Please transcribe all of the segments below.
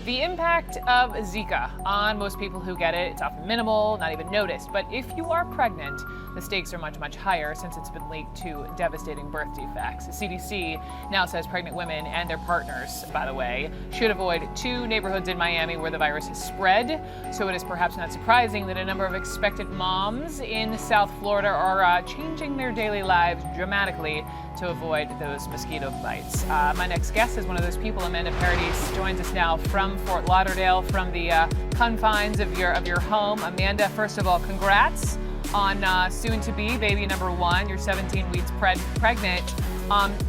The impact of Zika on most people who get it, it's often minimal, not even noticed. But if you are pregnant, the stakes are much, much higher since it's been linked to devastating birth defects. The CDC now says pregnant women and their partners, by the way, should avoid 2 neighborhoods in Miami where the virus has spread. So it is perhaps not surprising that a number of expectant moms in South Florida are changing their daily lives dramatically to avoid those mosquito bites. My next guest is one of those people. Amanda Paradis joins us now from Fort Lauderdale, from the confines of your home. Amanda, first of all, congrats on soon-to-be baby number 1. You're 17 weeks pregnant.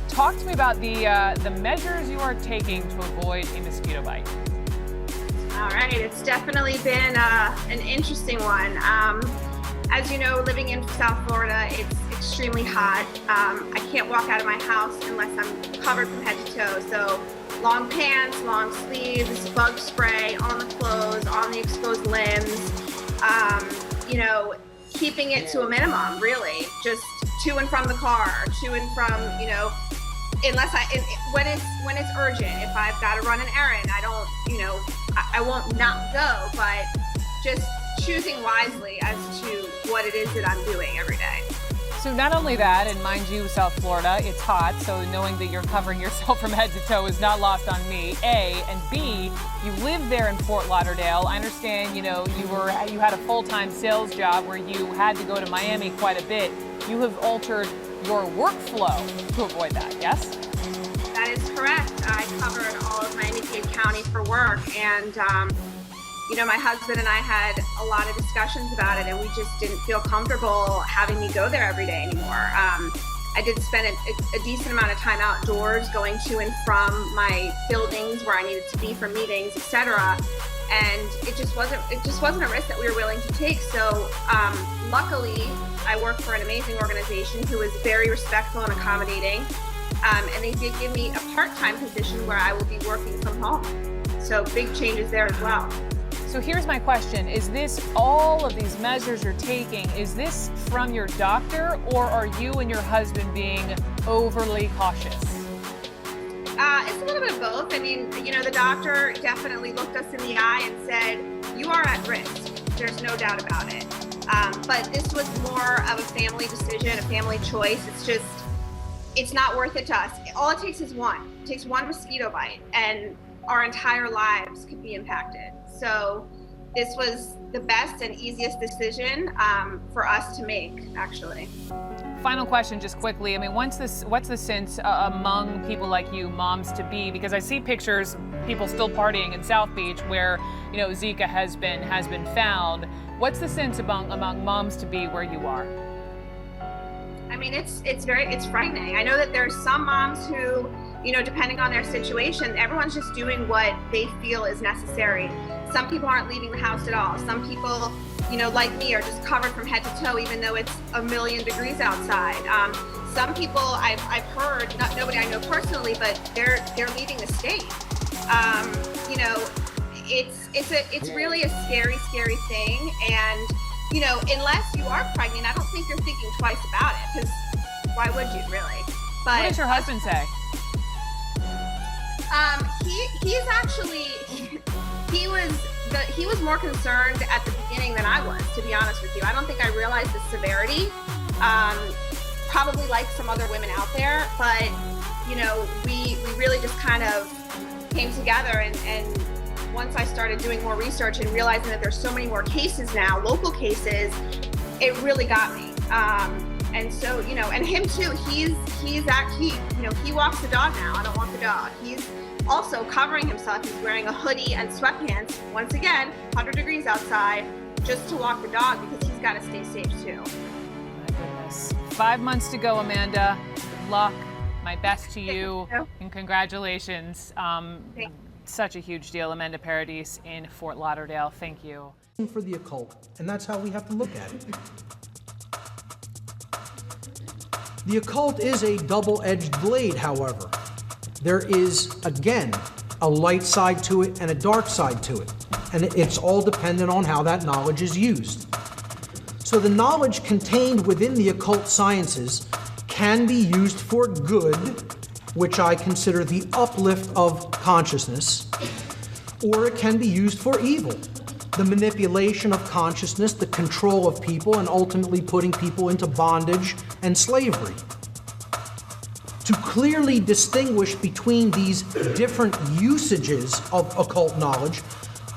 Talk to me about the measures you are taking to avoid a mosquito bite. All right, it's definitely been an interesting one. As you know, living in South Florida, it's extremely hot. I can't walk out of my house unless I'm covered from head to toe. So long pants, long sleeves, bug spray on the clothes, on the exposed limbs, keeping it to a minimum, really. Just to and from the car, to and from, unless when it's urgent. If I've got to run an errand, I won't not go, but just choosing wisely as to what it is that I'm doing every day. So not only that, and mind you, South Florida, it's hot, so knowing that you're covering yourself from head to toe is not lost on me, A. And B, you live there in Fort Lauderdale. I understand, you had a full-time sales job where you had to go to Miami quite a bit. You have altered your workflow to avoid that, yes? That is correct. I covered all of Miami-Dade County for work, and my husband and I had a lot of discussions about it, and we just didn't feel comfortable having me go there every day anymore. I did spend a decent amount of time outdoors, going to and from my buildings where I needed to be for meetings, etc. And it just wasn't a risk that we were willing to take. So luckily, I work for an amazing organization who is very respectful and accommodating, and they did give me a part-time position where I will be working from home. So big changes there as well. So here's my question. Is this, all of these measures you're taking, is this from your doctor, or are you and your husband being overly cautious? It's a little bit of both. I mean, the doctor definitely looked us in the eye and said, you are at risk. There's no doubt about it. But this was more of a family decision, a family choice. It's not worth it to us. All it takes is one. It takes one mosquito bite, and our entire lives could be impacted. So this was the best and easiest decision for us to make, actually. Final question, just quickly. I mean, what's the sense among people like you, moms-to-be? Because I see pictures, people still partying in South Beach where, Zika has been found. What's the sense among moms-to-be where you are? I mean, it's frightening. I know that there's some moms who, depending on their situation, everyone's just doing what they feel is necessary. Some people aren't leaving the house at all. Some people, like me, are just covered from head to toe, even though it's 1,000,000 degrees outside. Some people I've heard, not nobody I know personally, but they're leaving the state. It's really a scary, scary thing. And unless you are pregnant, I don't think you're thinking twice about it, because why would you, really? But what does your husband say? He's actually, he was more concerned at the beginning than I was, to be honest with you. I don't think I realized the severity, probably like some other women out there, but we really just kind of came together, and once I started doing more research and realizing that there's so many more cases now, local cases, it really got me. And so, and him too, he walks the dog now. I don't walk the dog. He's also covering himself. He's wearing a hoodie and sweatpants, once again, 100 degrees outside, just to walk the dog, because he's got to stay safe too. My goodness. 5 months to go, Amanda. Good luck. My best to you, and congratulations. Such a huge deal. Amanda Paradis in Fort Lauderdale. Thank you. For the occult, and that's how we have to look at it. The occult is a double-edged blade, however. There is, again, a light side to it and a dark side to it, and it's all dependent on how that knowledge is used. So the knowledge contained within the occult sciences can be used for good, which I consider the uplift of consciousness, or it can be used for evil. The manipulation of consciousness, the control of people, and ultimately putting people into bondage and slavery. To clearly distinguish between these different usages of occult knowledge,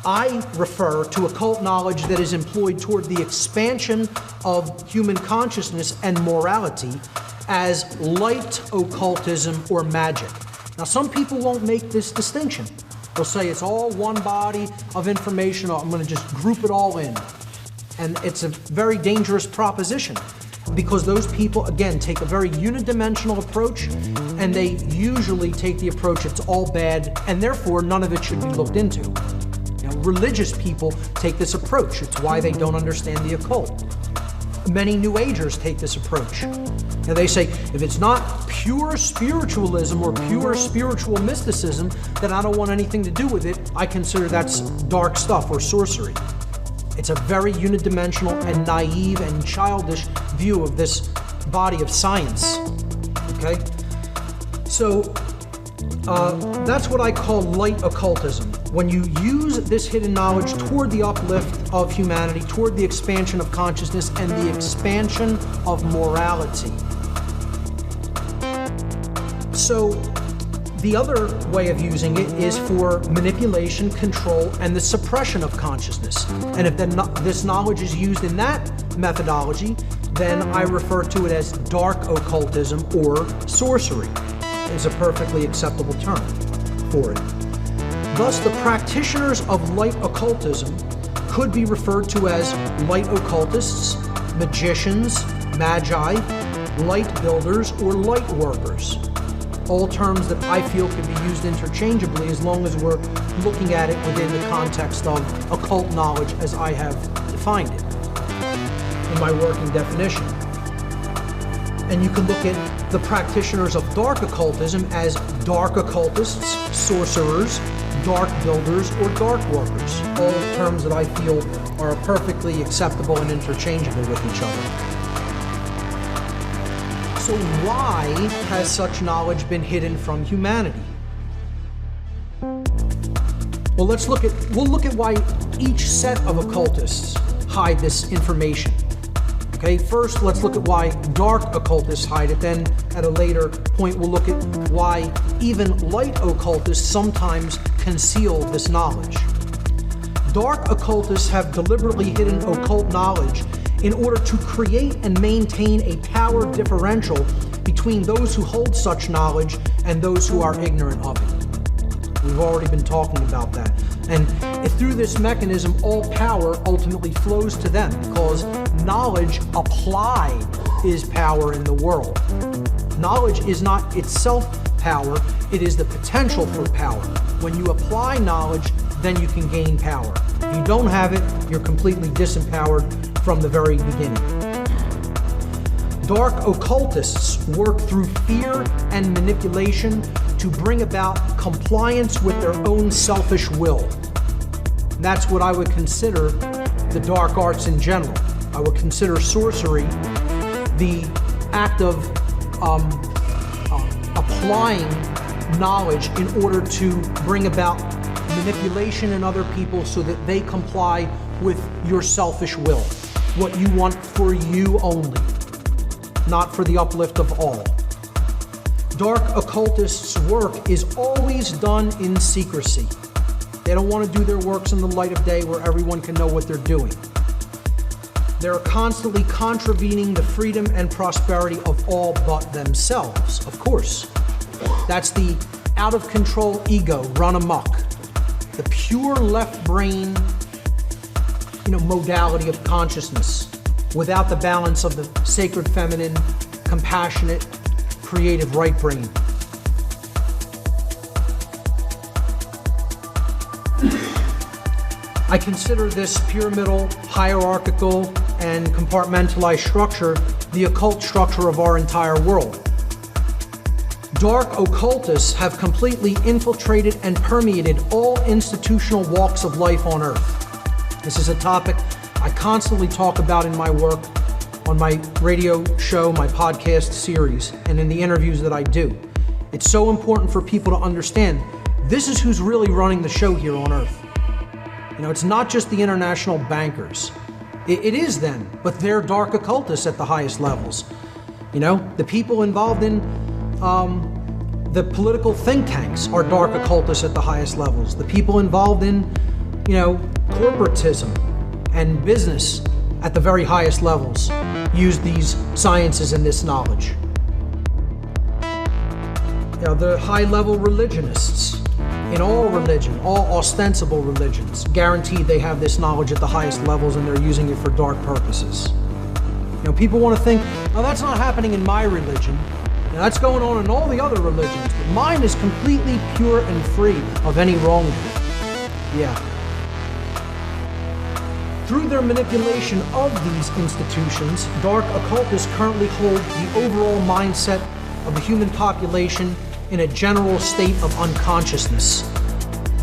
I refer to occult knowledge that is employed toward the expansion of human consciousness and morality as light occultism or magic. Now, some people won't make this distinction. They'll say it's all one body of information, I'm going to just group it all in. And it's a very dangerous proposition because those people, again, take a very unidimensional approach, and they usually take the approach it's all bad, and therefore none of it should be looked into. Religious people take this approach. It's why they don't understand the occult. Many New Agers take this approach. Now they say, if it's not pure spiritualism or pure spiritual mysticism, then I don't want anything to do with it. I consider that's dark stuff or sorcery. It's a very unidimensional and naive and childish view of this body of science. Okay? So that's what I call light occultism. When you use this hidden knowledge toward the uplift of humanity, toward the expansion of consciousness and the expansion of morality. So the other way of using it is for manipulation, control, and the suppression of consciousness. And if this knowledge is used in that methodology, then I refer to it as dark occultism or sorcery. Is a perfectly acceptable term for it. Thus, the practitioners of light occultism could be referred to as light occultists, magicians, magi, light builders, or light workers. All terms that I feel can be used interchangeably as long as we're looking at it within the context of occult knowledge as I have defined it in my working definition. And you can look at the practitioners of dark occultism as dark occultists, sorcerers, dark builders, or dark workers. All terms that I feel are perfectly acceptable and interchangeable with each other. So why has such knowledge been hidden from humanity? Well, we'll look at why each set of occultists hide this information. Okay, first let's look at why dark occultists hide it, then at a later point we'll look at why even light occultists sometimes conceal this knowledge. Dark occultists have deliberately hidden occult knowledge in order to create and maintain a power differential between those who hold such knowledge and those who are ignorant of it. We've already been talking about that. And through this mechanism, all power ultimately flows to them because knowledge applied is power in the world. Knowledge is not itself power, it is the potential for power. When you apply knowledge, then you can gain power. If you don't have it, you're completely disempowered from the very beginning. Dark occultists work through fear and manipulation to bring about compliance with their own selfish will. And that's what I would consider the dark arts in general. I would consider sorcery the act of applying knowledge in order to bring about manipulation in other people so that they comply with your selfish will, what you want for you only, not for the uplift of all. Dark occultists' work is always done in secrecy. They don't want to do their works in the light of day where everyone can know what they're doing. They're constantly contravening the freedom and prosperity of all but themselves, of course. That's the out-of-control ego run amok. The pure left brain, modality of consciousness without the balance of the sacred feminine, compassionate, creative right brain. I consider this pyramidal, hierarchical, and compartmentalized structure the occult structure of our entire world. Dark occultists have completely infiltrated and permeated all institutional walks of life on Earth. This is a topic I constantly talk about in my work, on my radio show, my podcast series, and in the interviews that I do. It's so important for people to understand this is who's really running the show here on Earth. You know, it's not just the international bankers. It is them, but they're dark occultists at the highest levels. You know, the people involved in the political think tanks are dark occultists at the highest levels. The people involved in, you know, corporatism and business at the very highest levels use these sciences and this knowledge. You know, the high-level religionists in all religion, all ostensible religions, guaranteed they have this knowledge at the highest levels and they're using it for dark purposes. You know, people want to think, oh, that's not happening in my religion. Now, that's going on in all the other religions, but mine is completely pure and free of any wrongdoing. Yeah. Through their manipulation of these institutions, dark occultists currently hold the overall mindset of the human population in a general state of unconsciousness,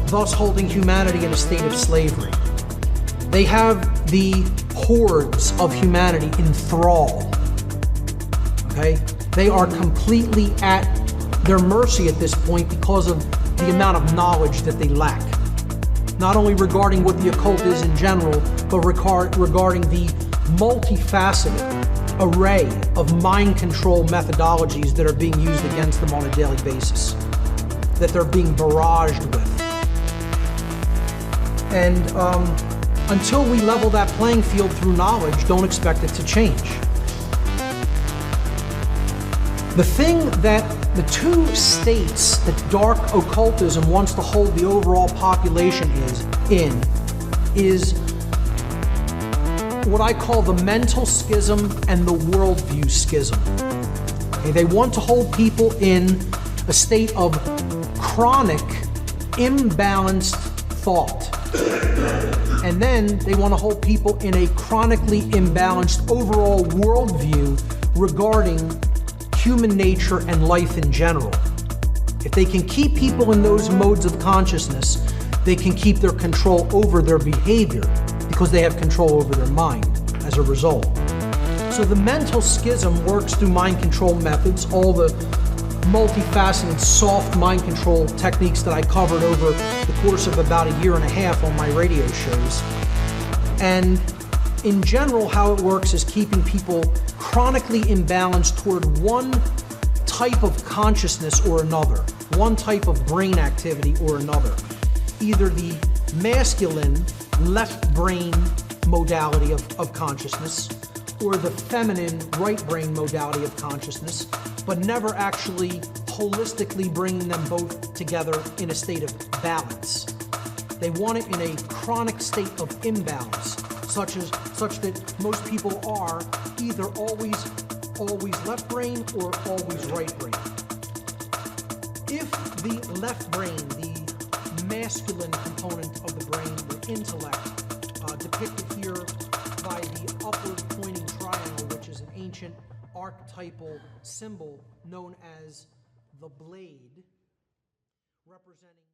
thus holding humanity in a state of slavery. They have the hordes of humanity in thrall. Okay? They are completely at their mercy at this point because of the amount of knowledge that they lack. Not only regarding what the occult is in general, but regarding the multifaceted array of mind control methodologies that are being used against them on a daily basis, that they're being barraged with. And until we level that playing field through knowledge, don't expect it to change. The thing that the two states that dark occultism wants to hold the overall population is what I call the mental schism and the worldview schism. Okay, they want to hold people in a state of chronic, imbalanced thought. And then they want to hold people in a chronically imbalanced overall worldview regarding human nature and life in general. If they can keep people in those modes of consciousness, they can keep their control over their behavior because they have control over their mind as a result. So the mental schism works through mind control methods, all the multifaceted soft mind control techniques that I covered over the course of about a year and a half on my radio shows. And in general, how it works is keeping people chronically imbalanced toward one type of consciousness or another, one type of brain activity or another. Either the masculine left brain modality of consciousness or the feminine right brain modality of consciousness, but never actually holistically bringing them both together in a state of balance. They want it in a chronic state of imbalance, such that most people are either always left brain or always right brain. If the left brain, the masculine component of the brain, the intellect, depicted here by the upward pointing triangle, which is an ancient archetypal symbol known as the blade, representing